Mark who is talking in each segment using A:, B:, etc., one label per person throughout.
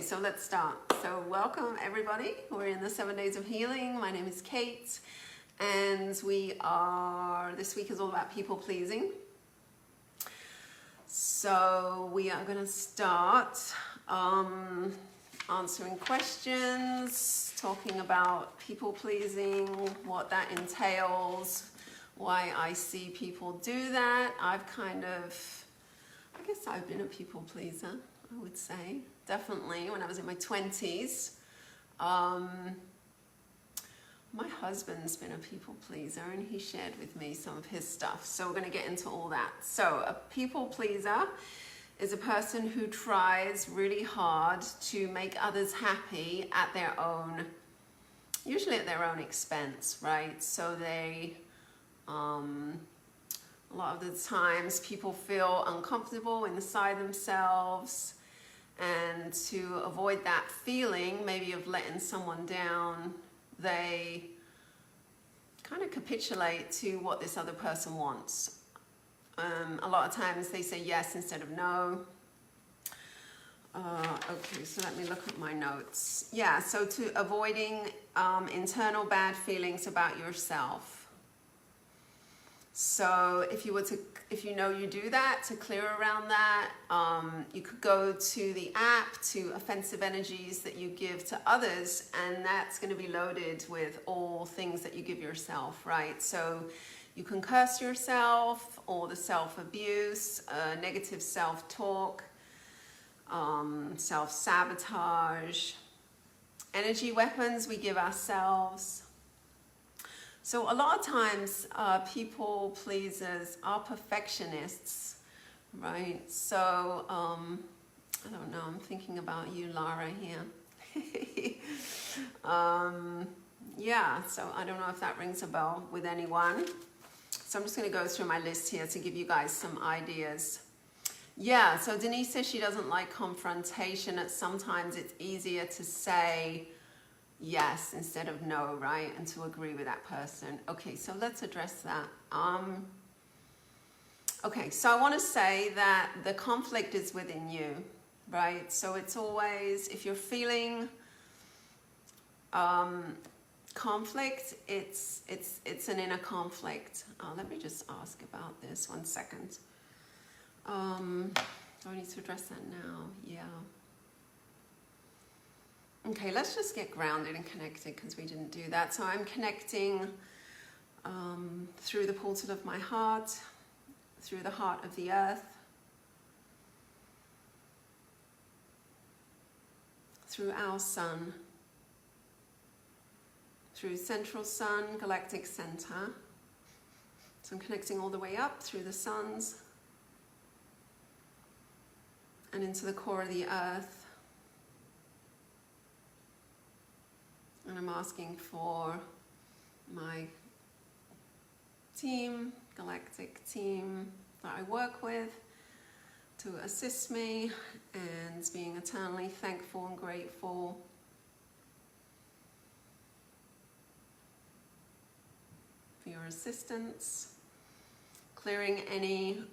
A: So let's start. So welcome everybody. We're in the 7 days of healing. My name is Kate, and this week is all about people pleasing. So we are going to start answering questions, talking about people pleasing, what that entails, why I see people do that. I guess I've been a people pleaser, I would say. Definitely when I was in my 20s. My husband's been a people pleaser, and he shared with me some of his stuff. So we're going to get into all that. So a people pleaser is a person who tries really hard to make others happy at their own, usually at their own expense, right? So they, a lot of the times people feel uncomfortable inside themselves, and to avoid that feeling, maybe of letting someone down, they kind of capitulate to what this other person wants. A lot of times they say yes instead of no. Okay, so let me look at my notes. Yeah, so to avoiding internal bad feelings about yourself. So if you know you do that, to clear around that, you could go to the app to offensive energies that you give to others, and that's going to be loaded with all things that you give yourself, right? So you can curse yourself, or the self-abuse, negative self-talk, self-sabotage, energy weapons we give ourselves. So a lot of times people pleasers are perfectionists, right? So I don't know, I'm thinking about you, Lara, here. Yeah, so I don't know if that rings a bell with anyone. So I'm just going to go through my list here to give you guys some ideas. Yeah, so Denise says she doesn't like confrontation. Sometimes it's easier to say yes instead of no, right? And to agree with that person. Okay, so let's address that. Okay, so I want to say that the conflict is within you, right? So it's always, if you're feeling conflict, it's an inner conflict. Let me just ask about this 1 second. Do I need to address that now? Yeah. Okay, let's just get grounded and connected, because we didn't do that. So I'm connecting through the portal of my heart, through the heart of the earth, through our sun, through central sun, galactic center. So I'm connecting all the way up through the suns and into the core of the earth. And I'm asking for my team, galactic team that I work with, to assist me, and being eternally thankful and grateful for your assistance, clearing any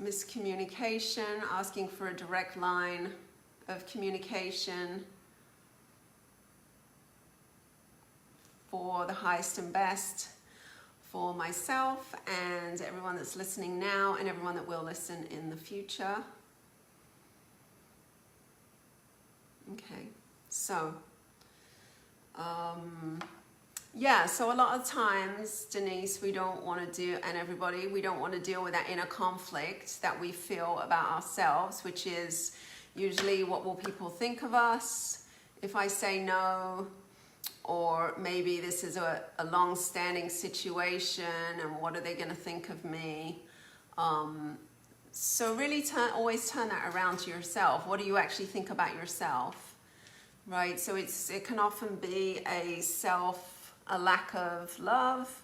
A: miscommunication, asking for a direct line of communication for the highest and best for myself and everyone that's listening now, and everyone that will listen in the future. Okay, so yeah, so a lot of times, Denise, we don't want to do, and everybody, we don't want to deal with that inner conflict that we feel about ourselves, which is usually, what will people think of us if I say no? Or maybe this is a long-standing situation, and what are they going to think of me? So really always turn that around to yourself. What do you actually think about yourself? Right? So it can often be a lack of love,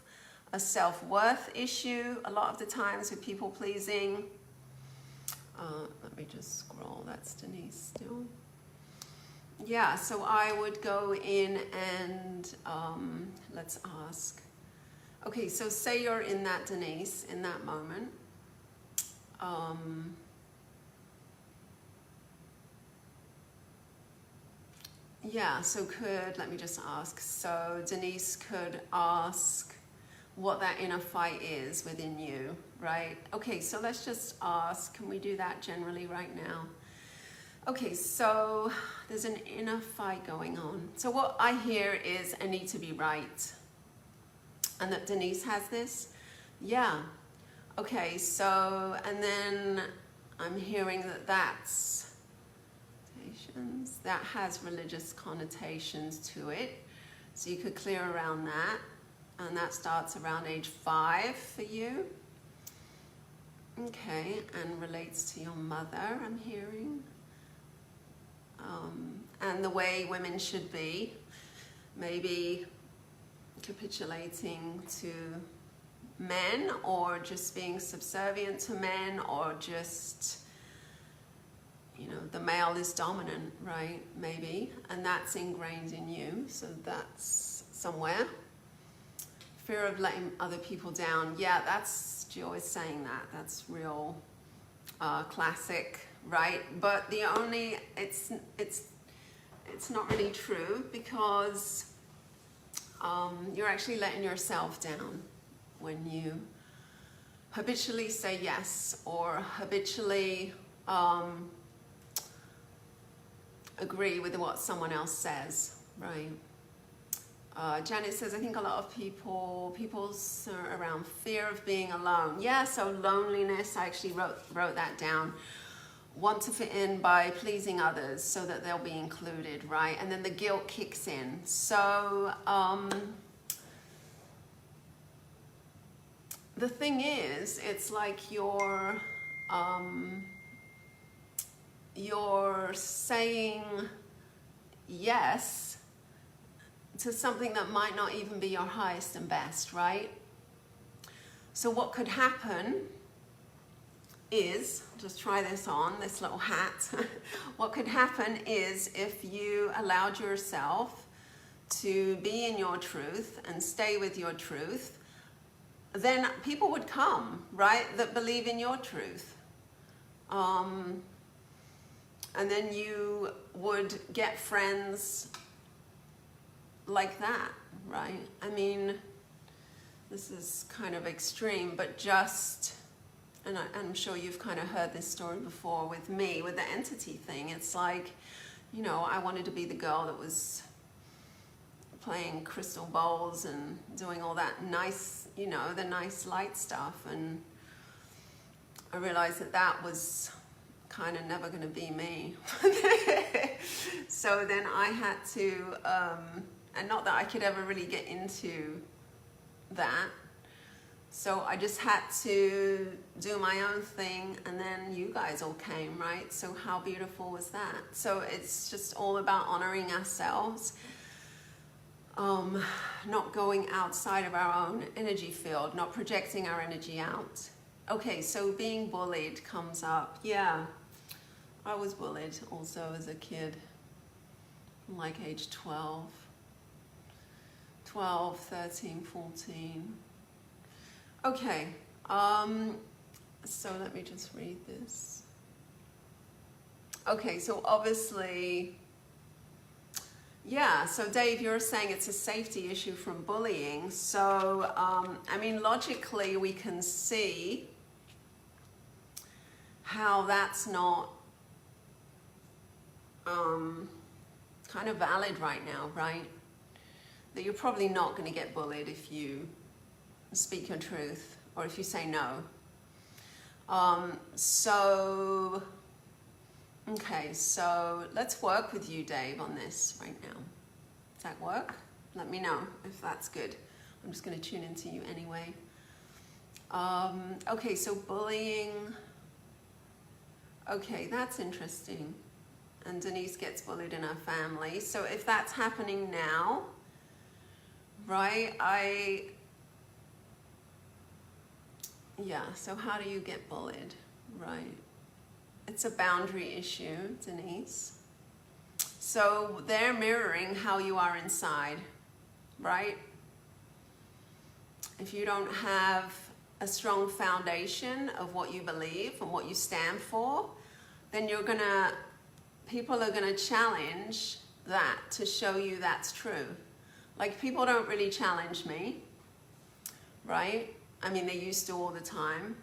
A: a self-worth issue, a lot of the times with people pleasing. Let me just scroll, that's Denise still. Yeah, so I would go in and let's ask. Okay, so say you're in that, Denise, in that moment. Yeah, so let me just ask. So Denise could ask what that inner fight is within you, right? Okay, so let's just ask, can we do that generally right now? Okay, so there's an inner fight going on. So what I hear is I need to be right. And that Denise has this? Yeah. Okay, so, and then I'm hearing that has religious connotations to it. So you could clear around that. And that starts around age 5 for you. Okay, and relates to your mother, I'm hearing. And the way women should be, maybe capitulating to men, or just being subservient to men, or just, you know, the male is dominant, right? Maybe, and that's ingrained in you, so that's somewhere. Fear of letting other people down. Yeah, that's, Jill is saying that. That's real classic, right? But the only, it's not really true, because you're actually letting yourself down when you habitually say yes, or habitually agree with what someone else says, right? Janet says, I think a lot of people's around fear of being alone. Yeah, so loneliness, I actually wrote that down. Want to fit in by pleasing others so that they'll be included, right? And then the guilt kicks in. So the thing is, it's like you're saying yes to something that might not even be your highest and best, right? So what could happen is, just try this on, this little hat. What could happen is, if you allowed yourself to be in your truth and stay with your truth, then people would come, right, that believe in your truth. And then you would get friends like that, right? I mean, this is kind of extreme, but just, and I'm sure you've kind of heard this story before with me, with the entity thing. It's like, you know, I wanted to be the girl that was playing crystal bowls and doing all that nice, you know, the nice light stuff. And I realized that that was kind of never going to be me. So then I had to, and not that I could ever really get into that. So I just had to do my own thing, and then you guys all came, right? So how beautiful was that? So it's just all about honoring ourselves, not going outside of our own energy field, not projecting our energy out. Okay, so being bullied comes up. Yeah, I was bullied also as a kid, like age 12, 13, 14. Okay, so let me just read this. Okay, so obviously, yeah, so Dave, you're saying it's a safety issue from bullying. So, I mean, logically, we can see how that's not kind of valid right now, right? That you're probably not going to get bullied if you speak your truth, or if you say no. Okay, so let's work with you, Dave, on this right now. Does that work? Let me know if that's good. I'm just going to tune into you anyway. Okay, so bullying. Okay, that's interesting. And Denise gets bullied in her family. So if that's happening now, right, yeah, so how do you get bullied, right? It's a boundary issue, Denise. So they're mirroring how you are inside, right? If you don't have a strong foundation of what you believe and what you stand for, then people are gonna challenge that to show you that's true. Like, people don't really challenge me, right? I mean, they used to all the time.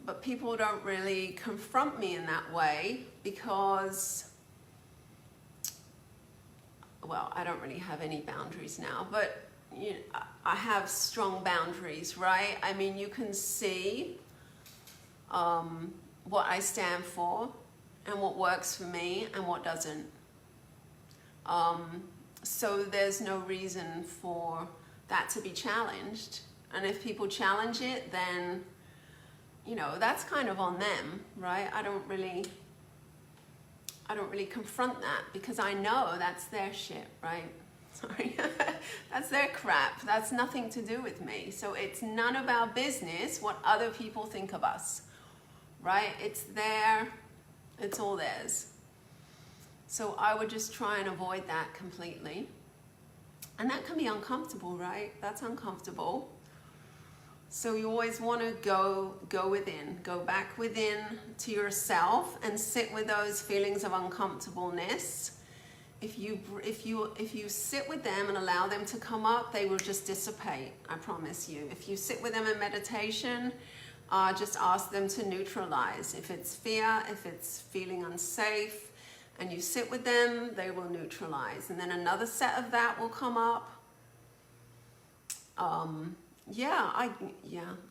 A: But people don't really confront me in that way because, well, I don't really have any boundaries now, but you know, I have strong boundaries, right? I mean, you can see what I stand for and what works for me and what doesn't. So there's no reason for that to be challenged. And if people challenge it, then, you know, that's kind of on them, right? I don't really confront that because I know that's their shit, right? Sorry. That's their crap. That's nothing to do with me. So it's none of our business what other people think of us, right? It's all theirs. So I would just try and avoid that completely. And that can be uncomfortable, right? That's uncomfortable. So you always want to go within, go back within to yourself and sit with those feelings of uncomfortableness. If you sit with them and allow them to come up, they will just dissipate, I promise you. If you sit with them in meditation, just ask them to neutralize. If it's fear, if it's feeling unsafe, and you sit with them, they will neutralize. And then another set of that will come up.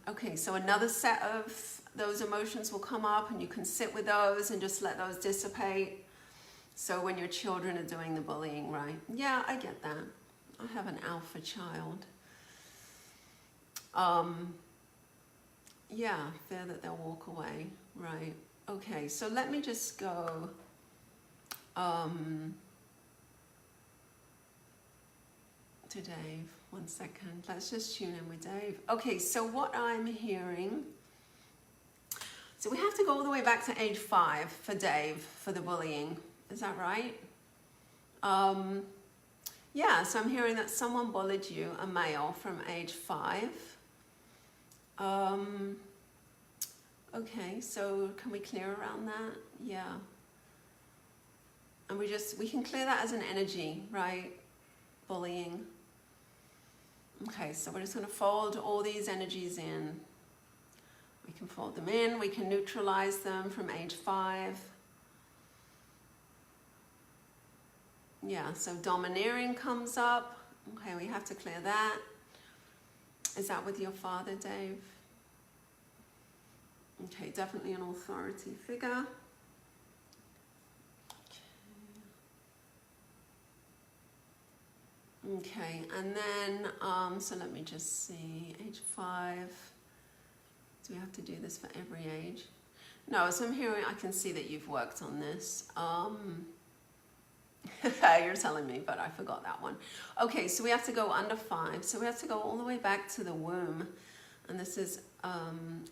A: Okay, so another set of those emotions will come up and you can sit with those and just let those dissipate. So when your children are doing the bullying, right? Yeah, I get that. I have an alpha child. Fear that they'll walk away, right? Okay, so let me just go to Dave. 1 second. Let's just tune in with Dave. Okay, so what I'm hearing, so we have to go all the way back to age 5 for Dave for the bullying. Is that right? So I'm hearing that someone bullied you, a male from age 5. Okay, so can we clear around that? Yeah. And we can clear that as an energy, right? Bullying. Okay, so we're just going to fold all these energies in. We can fold them in, we can neutralize them from age 5. Yeah, so domineering comes up. Okay, we have to clear that. Is that with your father, Dave? Okay, definitely an authority figure. Okay, and then, so let me just see, age 5. Do we have to do this for every age? No, so I'm hearing, I can see that you've worked on this. You're telling me, but I forgot that one. Okay, so we have to go under 5. So we have to go all the way back to the womb. And this is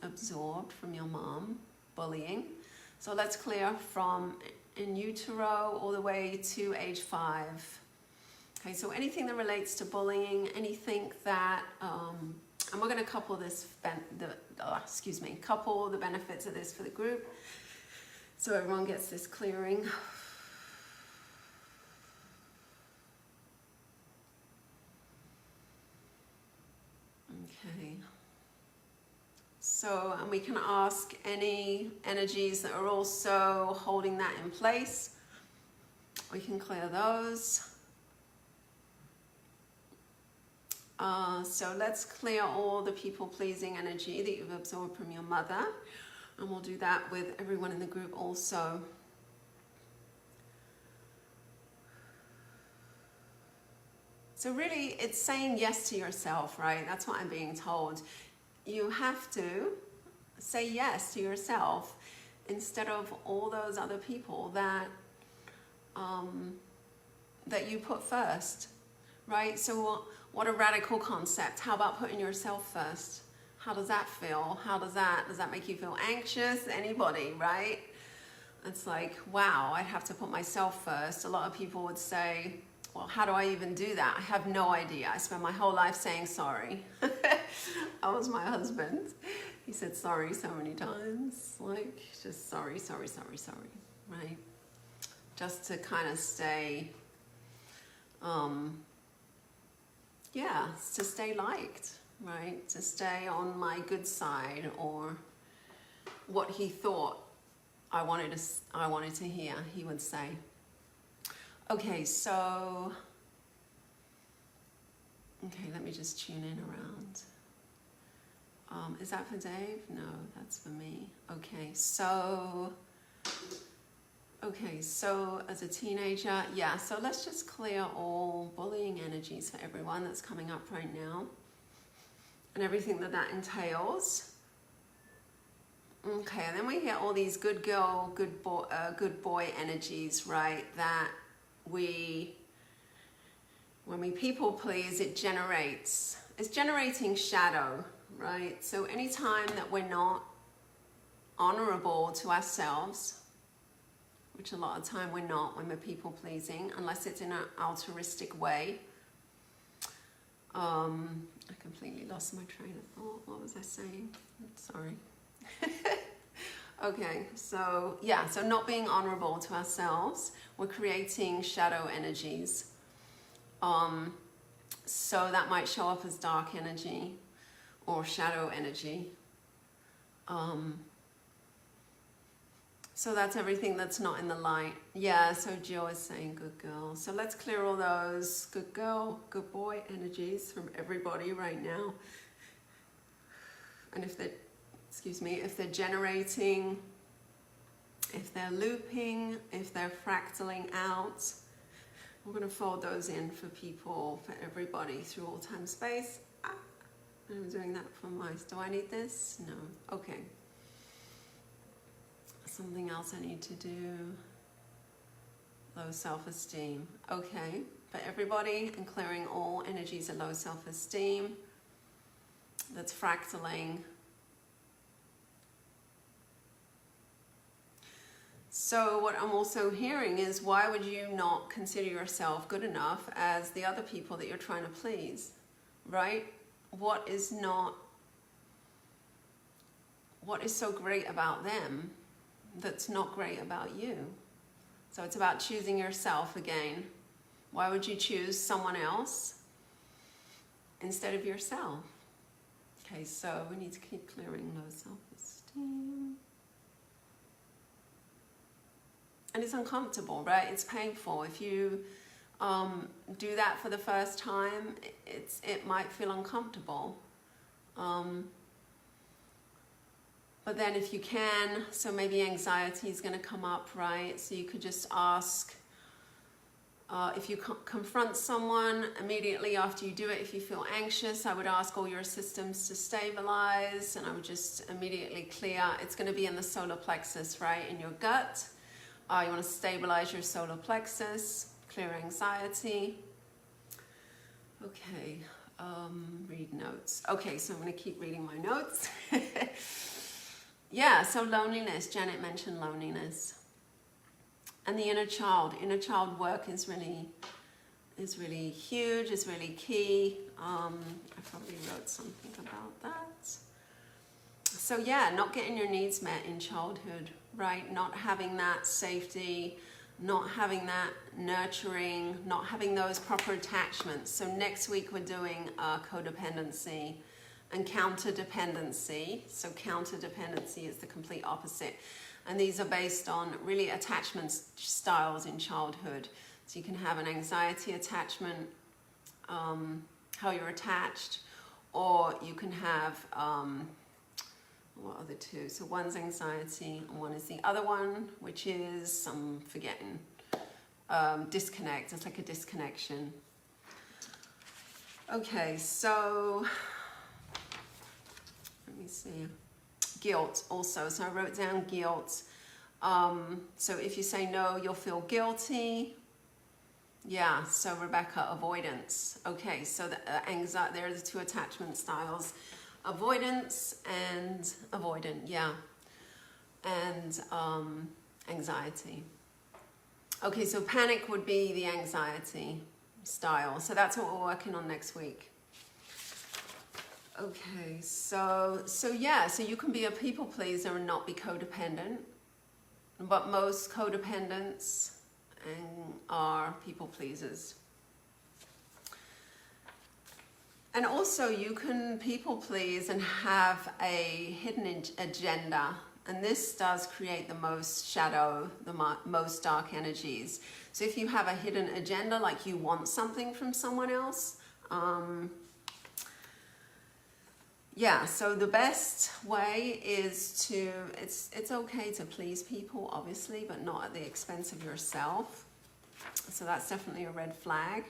A: absorbed from your mom, bullying. So let's clear from in utero all the way to age 5. Okay, so anything that relates to bullying, anything that, and we're going to couple this, couple the benefits of this for the group, so everyone gets this clearing. Okay. So, and we can ask any energies that are also holding that in place. We can clear those. So let's clear all the people-pleasing energy that you've absorbed from your mother. And we'll do that with everyone in the group also. So really, it's saying yes to yourself, right? That's what I'm being told. You have to say yes to yourself instead of all those other people that that you put first, right? So what a radical concept. How about putting yourself first? How does that feel? Does that make you feel anxious? Anybody, right? It's like, wow, I'd have to put myself first. A lot of people would say, well, how do I even do that? I have no idea. I spent my whole life saying sorry. That was my husband. He said sorry so many times. Like, just sorry, sorry, sorry, sorry. right? Just to kind of stay, yeah, to stay liked, right? To stay on my good side, or what he thought I wanted to hear, he would say. Okay, so, okay, let me just tune in around. Is that for Dave? No, that's for me. Okay, so as a teenager, yeah, so let's just clear all bullying energies for everyone that's coming up right now and everything that entails. Okay, and then we get all these good girl, good boy energies, right? That when we people please, it's generating shadow, right? So anytime that we're not honorable to ourselves, which a lot of time we're not when we're people pleasing, unless it's in an altruistic way. I completely lost my train of thought. What was I saying? Sorry. Okay, so yeah, so not being honorable to ourselves, we're creating shadow energies. So that might show up as dark energy or shadow energy. So that's everything that's not in the light. Yeah, so Jill is saying good girl. So let's clear all those good girl, good boy energies from everybody right now. And if they're generating, if they're looping, if they're fractaling out, we're going to fold those in for people, for everybody through all time space. I'm doing that for mice. Do I need this? No. Okay. Something else I need to do. Low self-esteem. Okay. For everybody, and clearing all energies of low self-esteem. That's fractaling. So what I'm also hearing is, why would you not consider yourself good enough as the other people that you're trying to please, right? What is so great about them that's not great about you? So it's about choosing yourself again. Why would you choose someone else instead of yourself? Okay, so we need to keep clearing low self-esteem. And it's uncomfortable, right? It's painful. If you do that for the first time, it might feel uncomfortable. But then if you can, so maybe anxiety is going to come up, right? So you could just ask, if you confront someone immediately after you do it, if you feel anxious, I would ask all your systems to stabilize, and I would just immediately clear. It's going to be in the solar plexus, right? In your gut. You want to stabilize your solar plexus, clear anxiety. Okay, read notes. Okay, so I'm going to keep reading my notes. Yeah, so loneliness. Janet mentioned loneliness. And the inner child work is really huge, is really key. I probably wrote something about that. So yeah, not getting your needs met in childhood, right? Not having that safety, not having that nurturing, not having those proper attachments. So next week we're doing codependency and counterdependency. So counterdependency is the complete opposite. And these are based on really attachment styles in childhood. So you can have an anxiety attachment, how you're attached, or you can have, what are the two? So one's anxiety and one is the other one, which is, I'm forgetting, disconnect. It's like a disconnection. Okay, so let me see. Guilt also. So I wrote down guilt. So if you say no, you'll feel guilty. Yeah, so Rebecca, avoidance. Okay, so the anxiety, there are the two attachment styles. Avoidance and avoidant, yeah. And anxiety. Okay, so panic would be the anxiety style. So that's what we're working on next week. Okay, so yeah, so you can be a people pleaser and not be codependent. but most codependents are people pleasers. And also you can people please and have a hidden agenda. And this does create the most shadow, the most dark energies. So if you have a hidden agenda, like you want something from someone else, yeah, so the best way is to, it's okay to please people, obviously, but not at the expense of yourself. So that's definitely a red flag.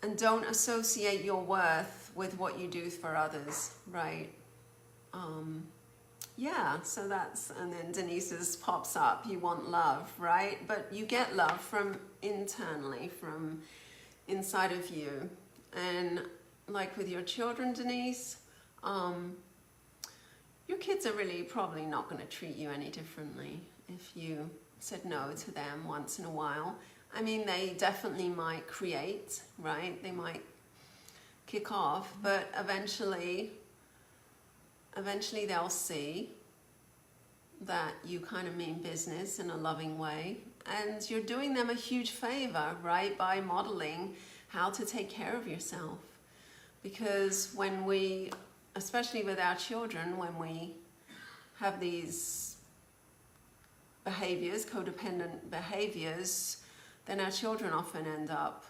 A: And don't associate your worth with what you do for others, right? Yeah, so that's, and then Denise's pops up, you want love, right? But you get love from internally, from inside of you. And like with your children, Denise, your kids are really probably not going to treat you any differently if you said no to them once in a while. I mean, they definitely might create, right? They might kick off, but eventually they'll see that you kind of mean business in a loving way. And you're doing them a huge favor, right? By modeling how to take care of yourself. Because when we, especially with our children, when we have these behaviors, codependent behaviors, then our children often end up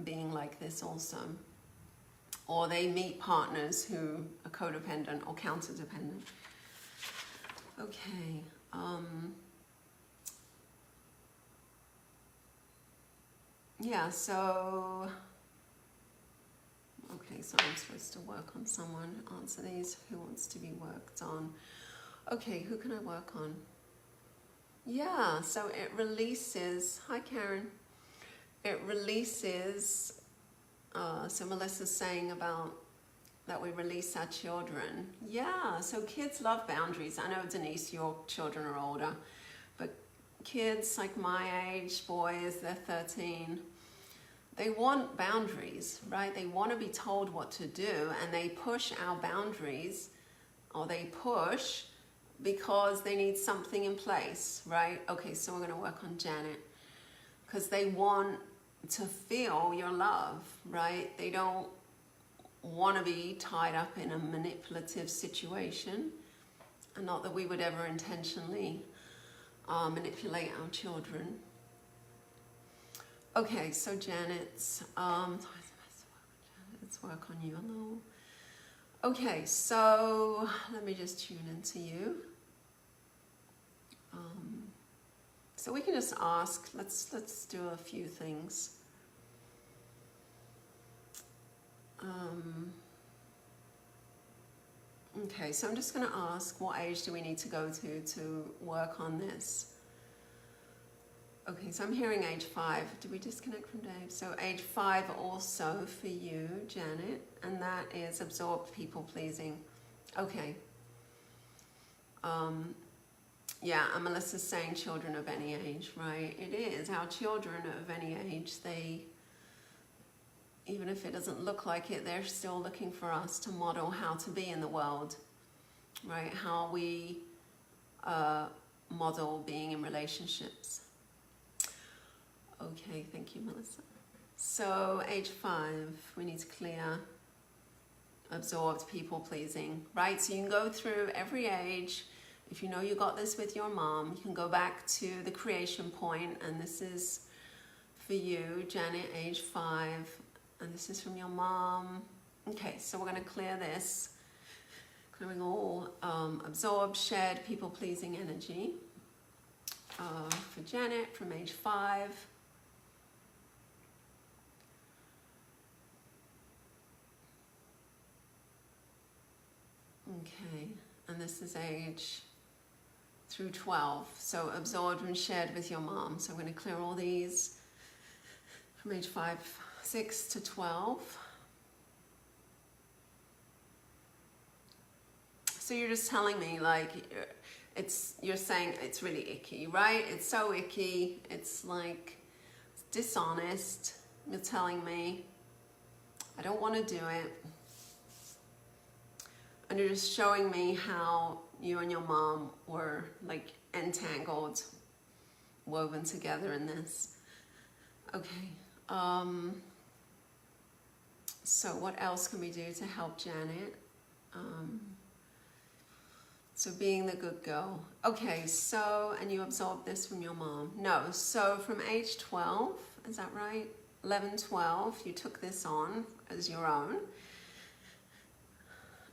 A: being like this also. Or they meet partners who are codependent or counter-dependent. Okay. Yeah, so... Okay, so I'm supposed to work on someone. Answer these. Who wants to be worked on? Okay, who can I work on? Yeah, so it releases, hi Karen, it releases, so Melissa's saying about that we release our children. Yeah, so kids love boundaries. I know, Denise, your children are older, but kids like my age, boys, they're 13, they want boundaries, right? They want to be told what to do, and they push our boundaries, or they push because they need something in place, right? Okay, so we're going to work on Janet, because they want to feel your love, right? They don't want to be tied up in a manipulative situation, and not that we would ever intentionally manipulate our children. Okay, so Janet's, let's work on you a little. Okay, so let me just tune into you. So we can just ask, let's do a few things. Okay, so I'm just going to ask, what age do we need to go to work on this? Okay, so I'm hearing age 5. Did we disconnect from Dave? So age 5 also for you, Janet, and that is absorbed people pleasing. Okay. Yeah, and Melissa's saying children of any age, right? It is. Our children of any age, they, even if it doesn't look like it, they're still looking for us to model how to be in the world, right? How we model being in relationships. Okay, thank you, Melissa. So age 5, we need to clear absorbed people pleasing, right? So you can go through every age. If you know you got this with your mom, you can go back to the creation point, and this is for you, Janet, age 5, and this is from your mom. Okay, so we're going to clear this, clearing all absorbed, shared, people-pleasing energy for Janet from age 5. Okay, and this is age through 12, so absorbed and shared with your mom. So I'm going to clear all these from age 5, 6 to 12. So you're just telling me, like, you're saying it's really icky, right? It's so icky, it's like, it's dishonest. You're telling me, I don't want to do it. And you're just showing me how you and your mom were like entangled, woven together in this. Okay. So what else can we do to help Janet? So being the good girl. Okay, so, and you absorbed this from your mom. No, so from age 12, is that right? 11, 12, you took this on as your own.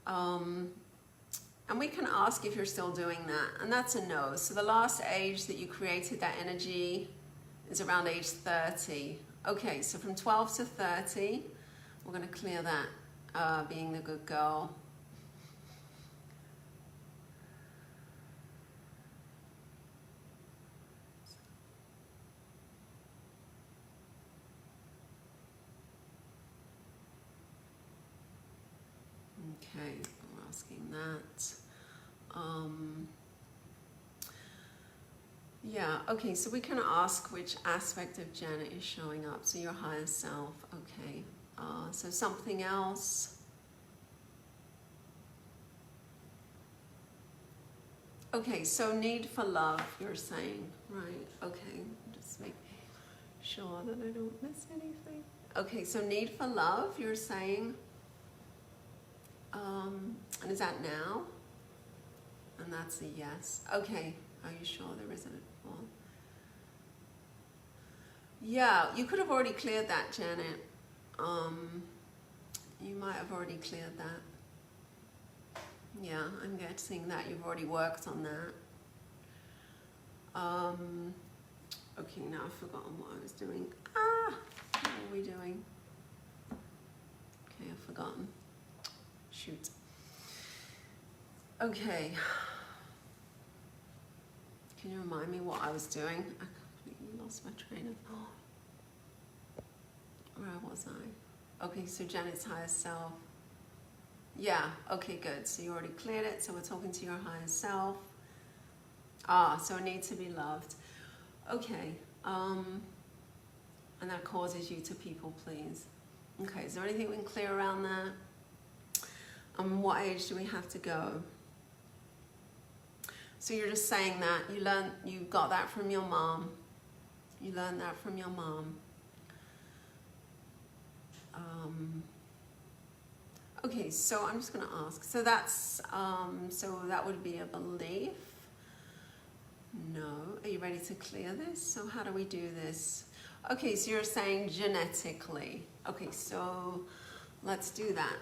A: And we can ask if you're still doing that, and that's a no. So the last age that you created that energy is around age 30. Okay, so from 12 to 30, we're going to clear that, being the good girl. Okay, we're asking that. Yeah, okay, so we can ask which aspect of Janet is showing up. So your higher self, okay. So something else. Okay, so need for love, you're saying, right? Okay, just make sure that I don't miss anything. Okay, so need for love, you're saying. And is that now? And that's a yes. Okay, are you sure there isn't? Well, yeah, you could have already cleared that, Janet. You might have already cleared that. Yeah, I'm guessing that you've already worked on that. Okay, now I've forgotten what I was doing. What are we doing? Okay, I've forgotten. Shoot. Okay. Can you remind me what I was doing? I completely lost my train of thought. Where was I? Okay, so Janet's higher self. Yeah, okay, good. So you already cleared it, so we're talking to your higher self. So it needs to be loved. Okay, and that causes you to people please. Okay, is there anything we can clear around that? What age do we have to go? So you're just saying that you got that from your mom. You learned that from your mom. Okay, so I'm just going to ask. So that's so that would be a belief. No. Are you ready to clear this? So how do we do this? Okay, so you're saying genetically. Okay, so let's do that.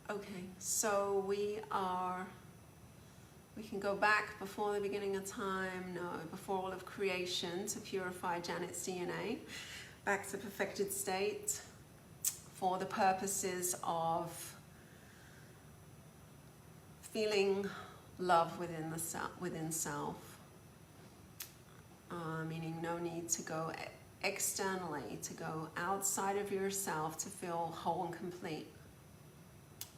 A: Okay, so we can go back before the beginning of time, no, before all of creation, to purify Janet's DNA back to perfected state for the purposes of feeling love within self, meaning no need to go externally, to go outside of yourself to feel whole and complete.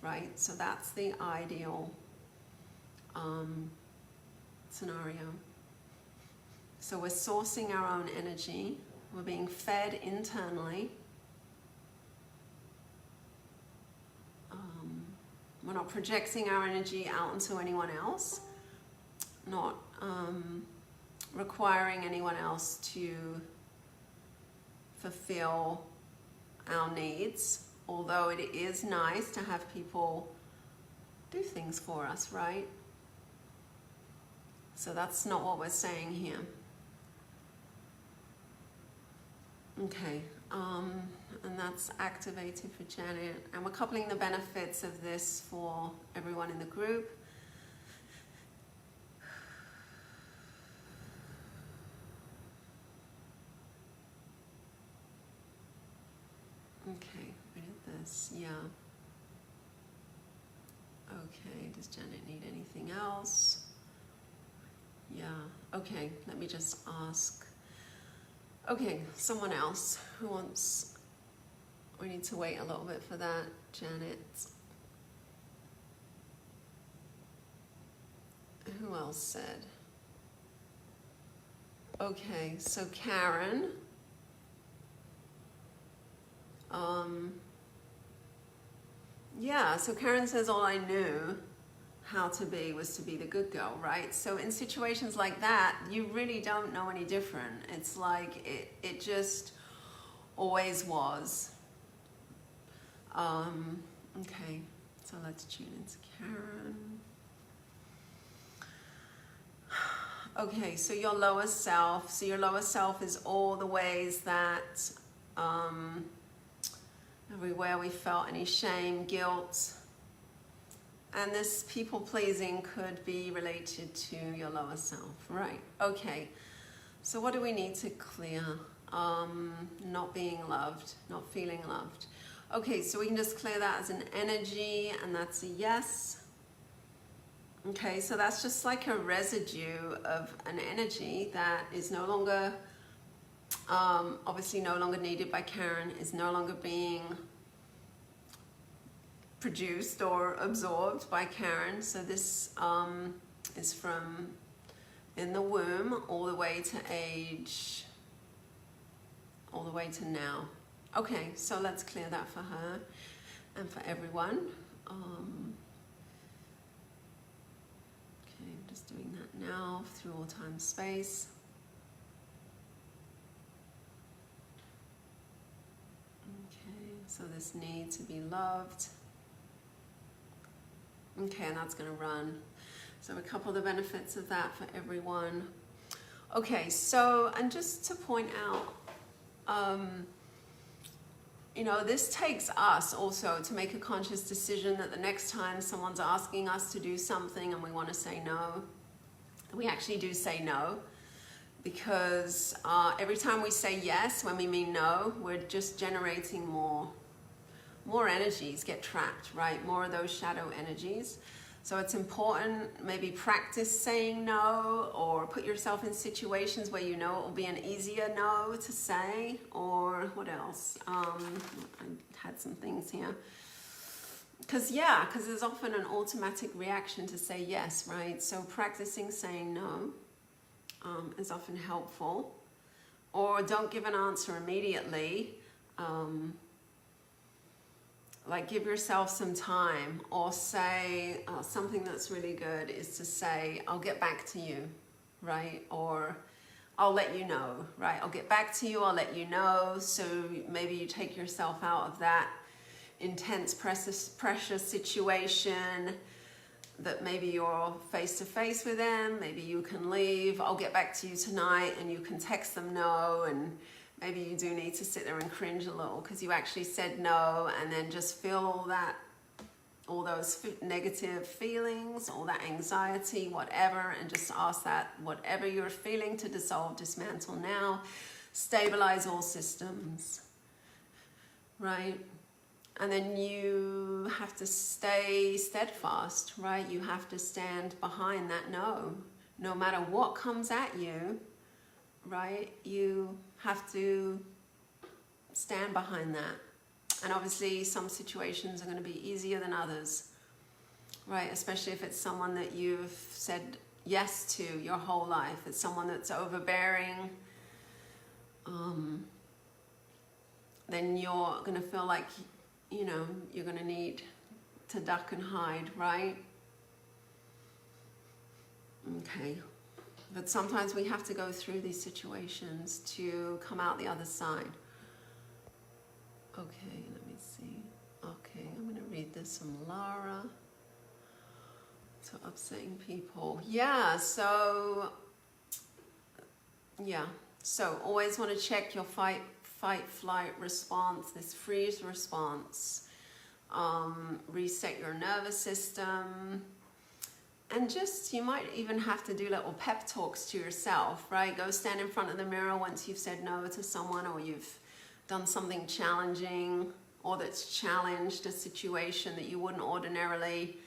A: Right, so that's the ideal scenario. So we're sourcing our own energy, we're being fed internally. We're not projecting our energy out into anyone else, not requiring anyone else to fulfill our needs. Although it is nice to have people do things for us, right? So that's not what we're saying here. Okay, and that's activated for Janet. And we're coupling the benefits of this for everyone in the group. Okay. Yeah. Okay, does Janet need anything else? Yeah, okay, let me just ask. Okay, someone else who wants, we need to wait a little bit for that, Janet. Who else said? Okay, so Karen. yeah, so Karen says all I knew how to be was to be the good girl, right? So in situations like that, you really don't know any different. It's like it just always was. Okay, so let's tune into Karen. Okay, so your lower self. So your lower self is all the ways that everywhere we felt any shame, guilt, and this people pleasing could be related to your lower self, right? Okay, so what do we need to clear? Not being loved, not feeling loved. Okay, so we can just clear that as an energy, and that's a yes. Okay, so that's just like a residue of an energy that is no longer, obviously no longer needed by Karen, is no longer being produced or absorbed by Karen. So this is from in the womb all the way to age, all the way to now. Okay, so let's clear that for her and for everyone. Okay, I'm just doing that now through all time space. Okay, so this need to be loved. Okay, and that's going to run. So a couple of the benefits of that for everyone. Okay, so, and just to point out, you know, this takes us also to make a conscious decision that the next time someone's asking us to do something and we want to say no, we actually do say no. Because every time we say yes, when we mean no, we're just generating more energies get trapped, right? More of those shadow energies. So it's important, maybe practice saying no, or put yourself in situations where you know it will be an easier no to say, or what else? I had some things here. Because there's often an automatic reaction to say yes, right? So practicing saying no is often helpful. Or don't give an answer immediately. Like give yourself some time, or say something that's really good is to say, I'll get back to you, right? Or I'll let you know, right? I'll get back to you, I'll let you know. So maybe you take yourself out of that intense pressure situation that maybe you're face to face with them. Maybe you can leave, I'll get back to you tonight, and you can text them no, and maybe you do need to sit there and cringe a little because you actually said no, and then just feel all those negative feelings, all that anxiety, whatever, and just ask that whatever you're feeling to dissolve, dismantle now, stabilize all systems, right? And then you have to stay steadfast, right? You have to stand behind that no matter what comes at you, right? You have to stand behind that. And obviously some situations are going to be easier than others, right? Especially if it's someone that you've said yes to your whole life. It's someone that's overbearing. Then you're going to feel like, you know, you're going to need to duck and hide, right? Okay. But sometimes we have to go through these situations to come out the other side. Okay, let me see. Okay, I'm going to read this from Lara. So upsetting people. Yeah, so always want to check your fight, flight response, this freeze response. Reset your nervous system. And just, you might even have to do little pep talks to yourself, right? Go stand in front of the mirror once you've said no to someone, or you've done something challenging, or that's challenged a situation that you wouldn't ordinarily.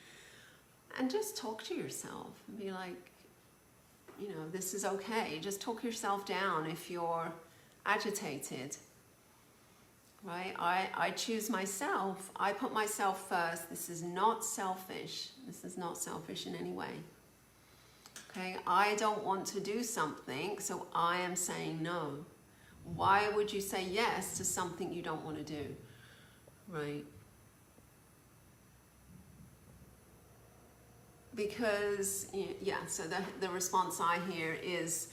A: And just talk to yourself and be like, you know, this is okay. Just talk yourself down if you're agitated, right? I choose myself. I put myself first. This is not selfish. This is not selfish in any way. Okay, I don't want to do something, so I am saying no. Why would you say yes to something you don't want to do, right? because, yeah, so the response I hear is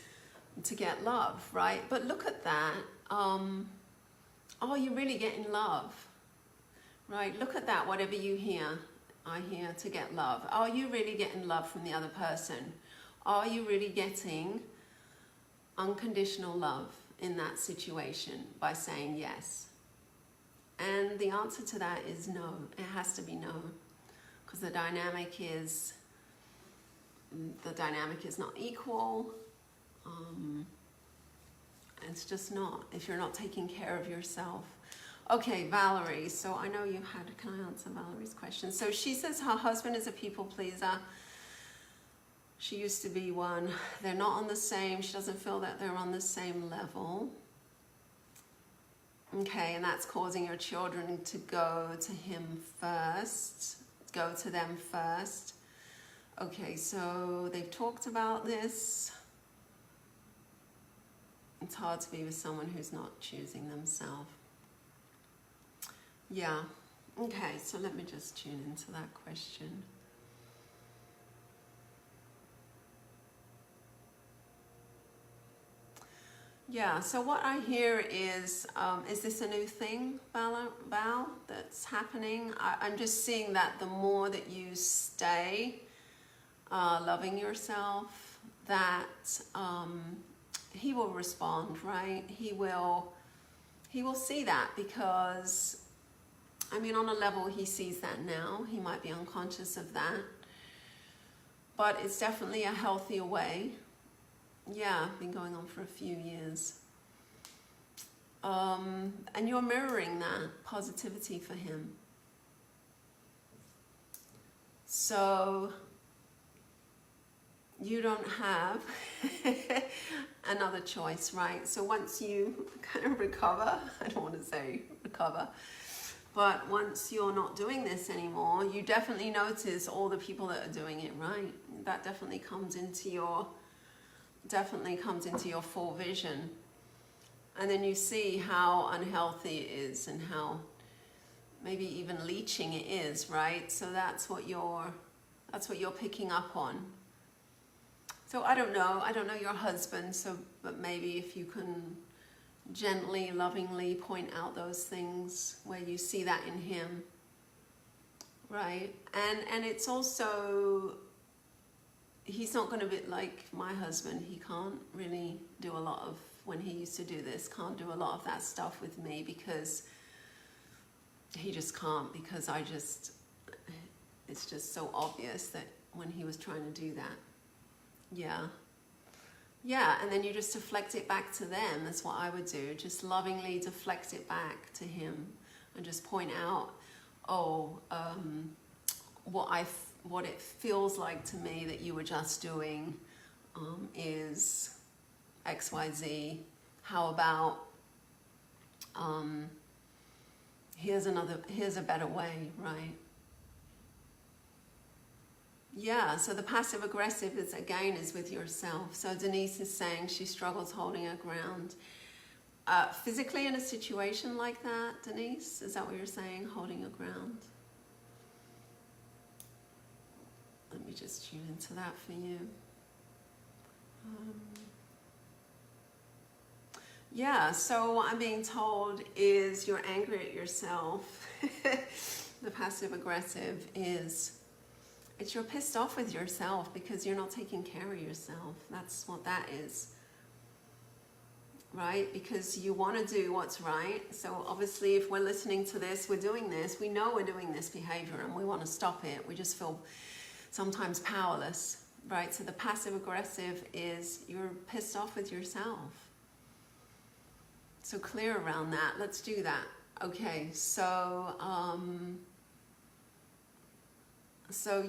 A: to get love, right? But look at that. Are you really getting love? Right? Look at that. Whatever you hear, I hear to get love. Are you really getting love from the other person? Are you really getting unconditional love in that situation by saying yes? And the answer to that is no. It has to be no, because the dynamic is not equal. It's just not, if you're not taking care of yourself. Okay, Valerie, so I know you had, can I answer Valerie's question? So she says her husband is a people pleaser. She used to be one. They're not on the same, she doesn't feel that they're on the same level. Okay, and that's causing your children to go to him first, go to them first. Okay, so they've talked about this. It's hard to be with someone who's not choosing themselves. Yeah, okay, so let me just tune into that question. Yeah, so what I hear is this a new thing, Val, that's happening? I'm just seeing that the more that you stay loving yourself, that he will respond, right? He will see that, because, I mean, on a level he sees that now. He might be unconscious of that, but it's definitely a healthier way. Yeah, been going on for a few years. And you're mirroring that positivity for him. So you don't have another choice, right? So once you kind of recover, I don't want to say recover, but once you're not doing this anymore, you definitely notice all the people that are doing it, right? That definitely comes into your full vision. And then you see how unhealthy it is and how maybe even leeching it is, right? So that's what you're picking up on. So I don't know your husband, but maybe if you can gently, lovingly point out those things where you see that in him, right? And it's also, he's not going to be like my husband. He can't really do a lot of, when he used to do this, can't do a lot of that stuff with me, because he just can't, because it's just so obvious that when he was trying to do that. Yeah, and then you just deflect it back to them. That's what I would do. Just lovingly deflect it back to him and just point out, what it feels like to me that you were just doing is XYZ. How about here's a better way, right? Yeah, so the passive aggressive is with yourself. So Denise is saying she struggles holding her ground. Physically in a situation like that, Denise, is that what you're saying, holding your ground? Let me just tune into that for you. Yeah, so what I'm being told is you're angry at yourself. The passive aggressive is, you're pissed off with yourself because you're not taking care of yourself. That's what that is, right? Because you want to do what's right. So obviously if we're listening to this, we're doing this, we know we're doing this behavior and we want to stop it. We just feel sometimes powerless, right? So the passive aggressive is you're pissed off with yourself. So clear around that. Let's do that. Okay, so so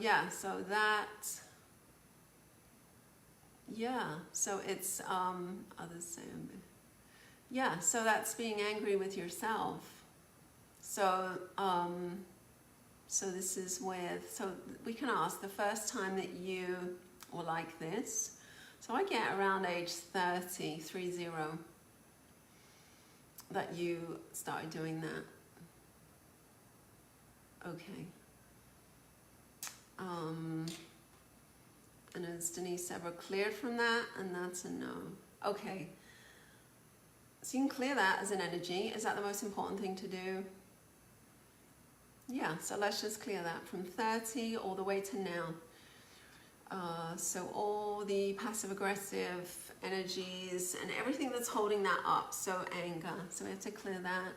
A: it's others say, yeah, so that's being angry with yourself. So so this is so we can ask the first time that you were like this. So I get around age 30 that you started doing that. Okay. And is Denise ever cleared from that? And that's a no. Okay. So you can clear that as an energy. Is that the most important thing to do? Yeah, so let's just clear that from 30 all the way to now. So all the passive-aggressive energies and everything that's holding that up. So anger. So we have to clear that.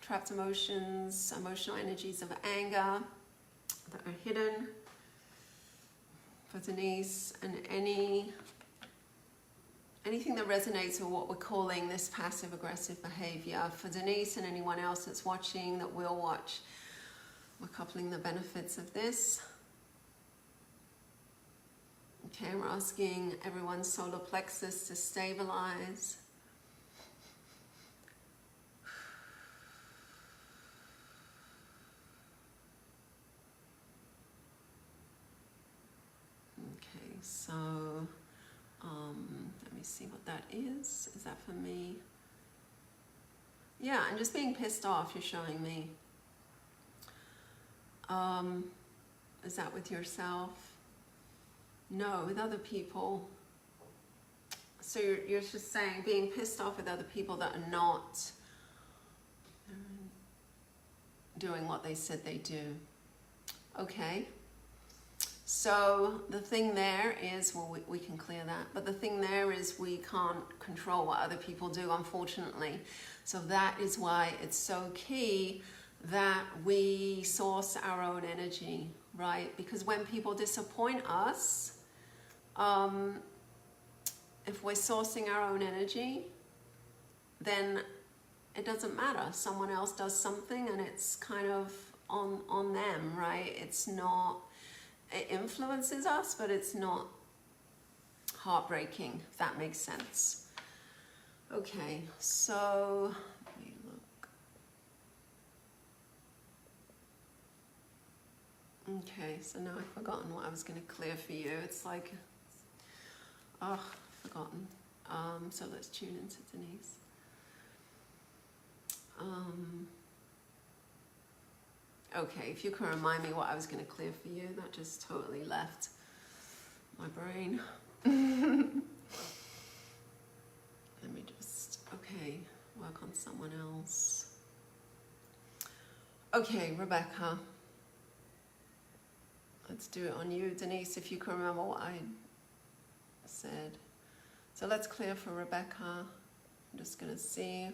A: Trapped emotions, emotional energies of anger that are hidden for Denise, and anything that resonates with what we're calling this passive-aggressive behavior for Denise and anyone else that's watching, that will watch. We're coupling the benefits of this. Okay, we're asking everyone's solar plexus to stabilize. Okay, so let me see what that is. Is that for me? Yeah, and just being pissed off, you're showing me. Is that with yourself? No, with other people. So you're just saying being pissed off with other people that are not doing what they said they do. Okay. So the thing there is, well, we can clear that, but the thing there is we can't control what other people do, unfortunately. So that is why it's so key that we source our own energy, right? Because when people disappoint us, if we're sourcing our own energy, then it doesn't matter. Someone else does something and it's kind of on them, right? It's not, it influences us, but it's not heartbreaking, if that makes sense. Okay, so let me look. Okay, so now I've forgotten what I was going to clear for you. It's like, oh, forgotten. So let's tune into Denise. Okay, if you can remind me what I was going to clear for you, that just totally left my brain. Let me just, okay, work on someone else. Okay, Rebecca. Let's do it on you. Denise, if you can remember what I said. So let's clear for Rebecca. I'm just going to see.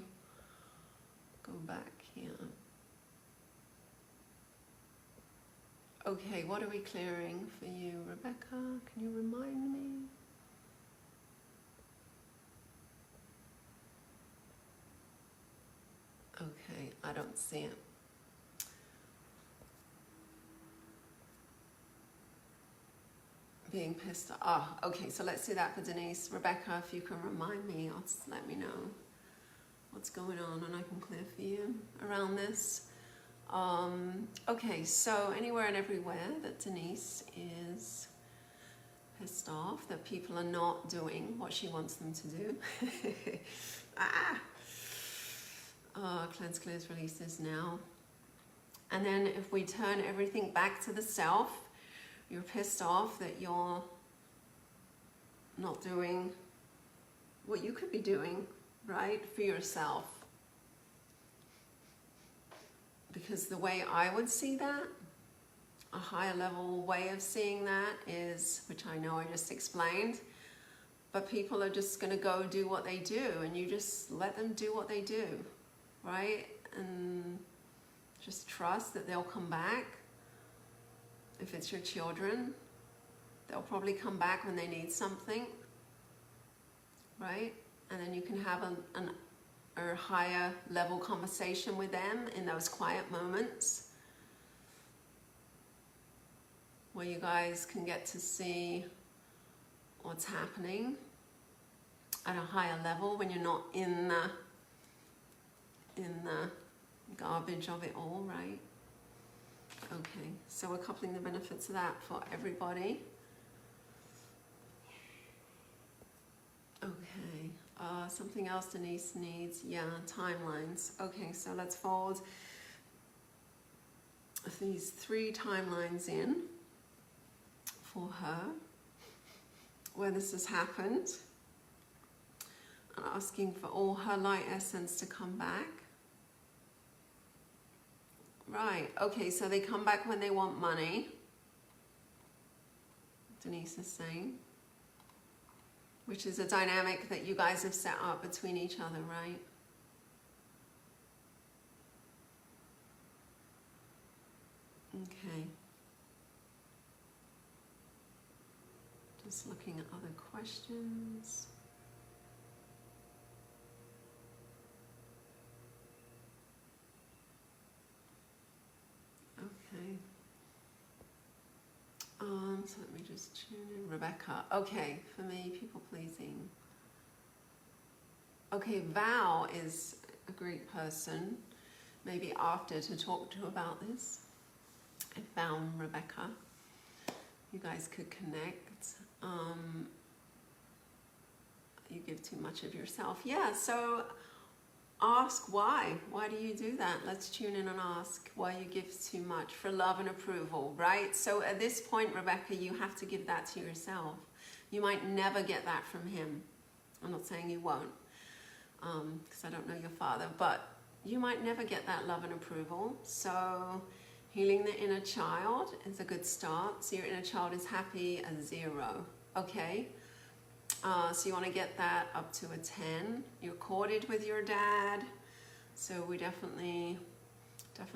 A: Go back here. Okay, what are we clearing for you, Rebecca? Can you remind me? Okay, I don't see it. Being pissed off. Ah, okay, so let's do that for Denise. Rebecca, if you can remind me, or just let me know what's going on and I can clear for you around this. Okay, so anywhere and everywhere that Denise is pissed off, that people are not doing what she wants them to do. Cleanse, clears, releases now. And then if we turn everything back to the self, you're pissed off that you're not doing what you could be doing, right, for yourself. Because the way I would see that, a higher level way of seeing that is, which I know I just explained, but people are just going to go do what they do, and you just let them do what they do, right? And just trust that they'll come back. If it's your children, they'll probably come back when they need something, right? And then you can have a higher level conversation with them in those quiet moments where you guys can get to see what's happening at a higher level when you're not in the garbage of it all, right? Okay, so we're coupling the benefits of that for everybody. Okay, something else Denise needs. Yeah, timelines. Okay, so let's fold these 3 timelines in. for her where this has happened, and asking for all her light essence to come back. Right, okay, so they come back when they want money, Denise is saying, which is a dynamic that you guys have set up between each other, right? Okay. Just looking at other questions. Okay. So let me just tune in. Rebecca. Okay, for me, people pleasing. Okay, Val is a great person. Maybe after to talk to about this. I found Rebecca. You guys could connect. You give too much of yourself. Yeah, so ask why. Why do you do that? Let's tune in and ask why you give too much for love and approval, right? So at this point, Rebecca, you have to give that to yourself. You might never get that from him. I'm not saying you won't, because I don't know your father, but you might never get that love and approval. So healing the inner child is a good start. So your inner child is happy at 0, okay? So you want to get that up to a 10. You're corded with your dad, so we definitely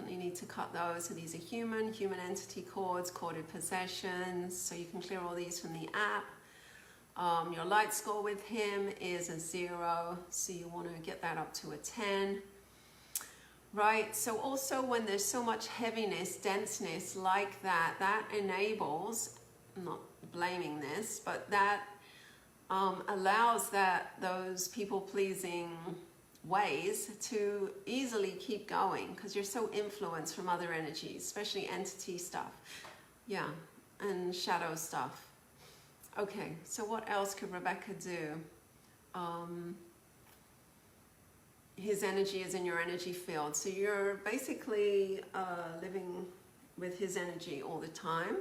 A: need to cut those. So these are human entity cords, corded possessions, so you can clear all these from the app. Your light score with him is a 0, so you want to get that up to a 10. Right, so also when there's so much heaviness, denseness like that, that enables, I'm not blaming this, but that allows those people-pleasing ways to easily keep going because you're so influenced from other energies, especially entity stuff, yeah, and shadow stuff. Okay, so what else could Rebecca do? His energy is in your energy field, so you're basically living with his energy all the time.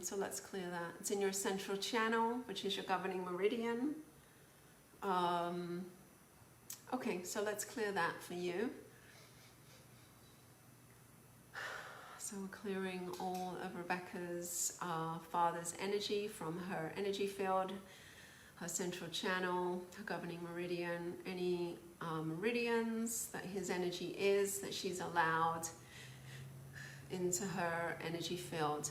A: So let's clear that. It's in your central channel, which is your governing meridian. Okay, so let's clear that for you. So we're clearing all of Rebecca's father's energy from her energy field, her central channel, her governing meridian, any meridians that his energy is, that she's allowed into her energy field.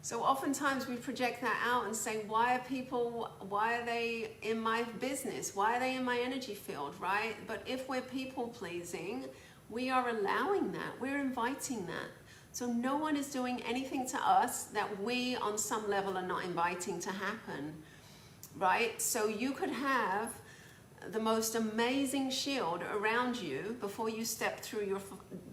A: So oftentimes we project that out and say, why are they in my business? Why are they in my energy field, right? But if we're people pleasing, we are allowing that, we're inviting that. So no one is doing anything to us that we on some level are not inviting to happen, right? So you could have the most amazing shield around you before you step through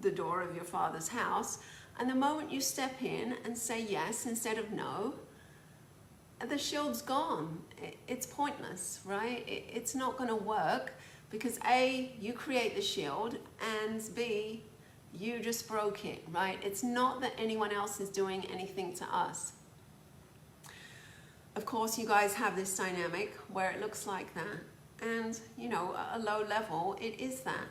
A: the door of your father's house. And the moment you step in and say yes instead of no, the shield's gone. It's pointless, right? It's not going to work because A, you create the shield, and B, you just broke it, right? It's not that anyone else is doing anything to us. Of course, you guys have this dynamic where it looks like that. And, you know, at a low level, it is that.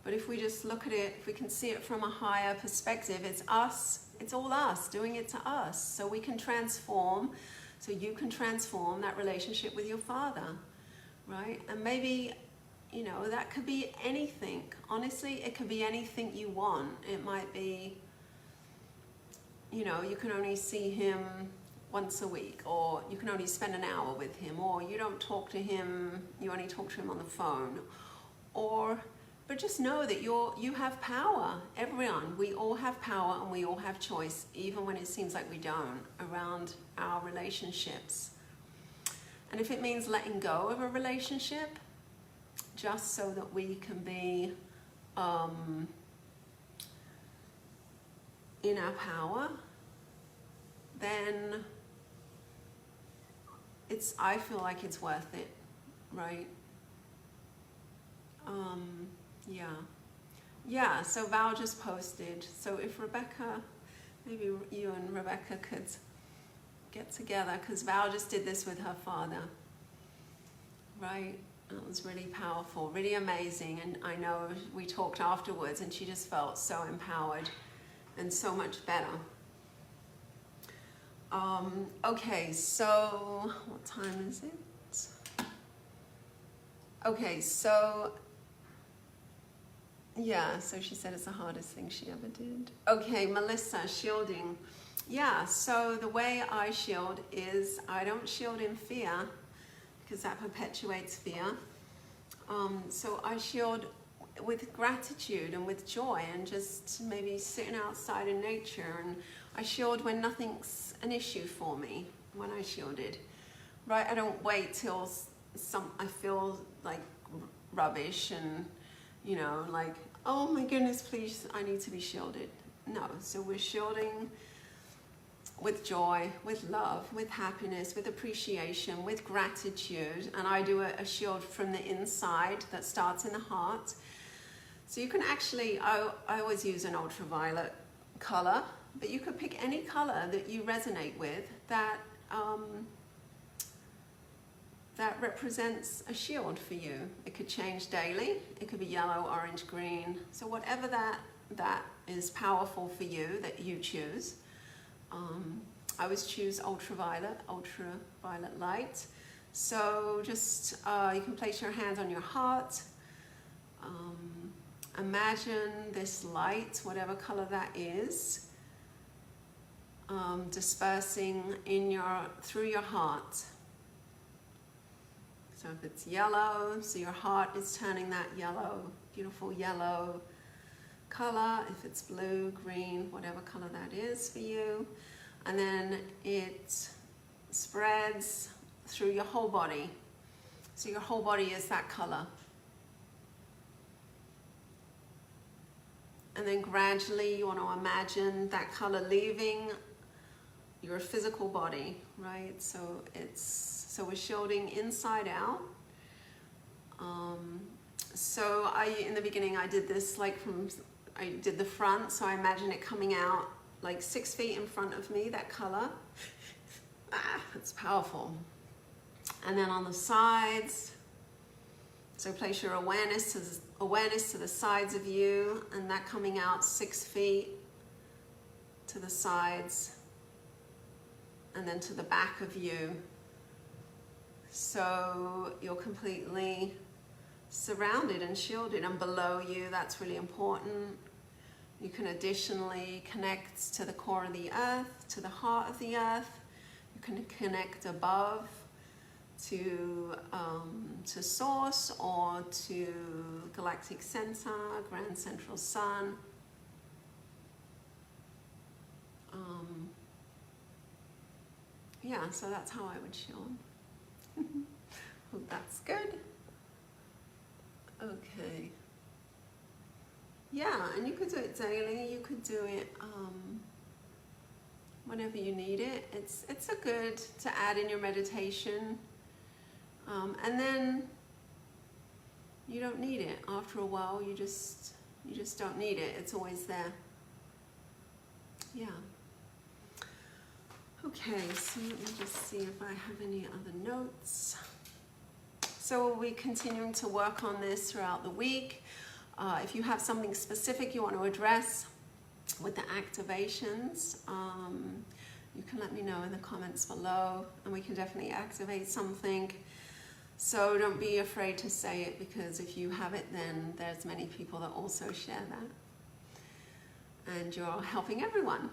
A: But if we just look at it, if we can see it from a higher perspective, it's us, it's all us doing it to us. So we can transform, so you can transform that relationship with your father, right? And maybe, you know, that could be anything. Honestly, it could be anything you want. It might be, you know, you can only see him once a week, or you can only spend an hour with him, or you don't talk to him, you only talk to him on the phone, but just know that you have power. Everyone, we all have power and we all have choice, even when it seems like we don't, around our relationships. And if it means letting go of a relationship, just so that we can be in our power, then I feel like it's worth it, right? Yeah. Yeah, so Val just posted. So if Rebecca, maybe you and Rebecca could get together, because Val just did this with her father, right? That was really powerful, really amazing. And I know we talked afterwards and she just felt so empowered and so much better. Okay, so what time is it? Okay, so yeah, so she said it's the hardest thing she ever did. Okay, Melissa, shielding. Yeah, so the way I shield is I don't shield in fear because that perpetuates fear. So I shield with gratitude and with joy and just maybe sitting outside in nature. And I shield when nothing's an issue for me when I shielded, right? I don't wait till I feel like rubbish and, you know, like, oh my goodness, please, I need to be shielded. No, so we're shielding with joy, with love, with happiness, with appreciation, with gratitude. And I do a shield from the inside that starts in the heart. So you can actually, I always use an ultraviolet color, but you could pick any color that you resonate with that that represents a shield for you. It could change daily. It could be yellow, orange, green. So whatever that is powerful for you that you choose. I always choose ultraviolet light. So just, you can place your hands on your heart. Imagine this light, whatever color that is, dispersing through your heart. So if it's yellow, so your heart is turning that yellow, beautiful yellow color. If it's blue, green, whatever color that is for you. And then it spreads through your whole body. So your whole body is that color. And then gradually you want to imagine that color leaving your physical body, right? So we're shielding inside out. So in the beginning I did this I did the front, so I imagine it coming out like 6 feet in front of me, that color. It's powerful. And then on the sides, so place your awareness to the sides of you, and that coming out 6 feet to the sides, and then to the back of you. So you're completely surrounded and shielded, and below you, that's really important. You can additionally connect to the core of the earth, to the heart of the earth. You can connect above to source or to galactic center, grand central sun. Yeah, so that's how I would shield. Hope that's good. Okay. Yeah, and you could do it daily. You could do it whenever you need it. It's a good to add in your meditation. And then you don't need it. After a while, you just don't need it. It's always there. Yeah. Okay, so let me just see if I have any other notes. So we'll be continuing to work on this throughout the week. If you have something specific you want to address with the activations, you can let me know in the comments below, and we can definitely activate something. So don't be afraid to say it, because if you have it, then there's many people that also share that. And you're helping everyone.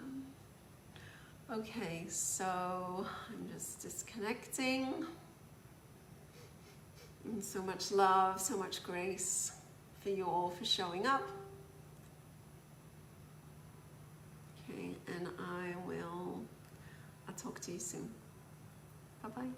A: Okay, so I'm just disconnecting. And so much love, so much grace for you all for showing up. Okay, and I'll talk to you soon. Bye-bye.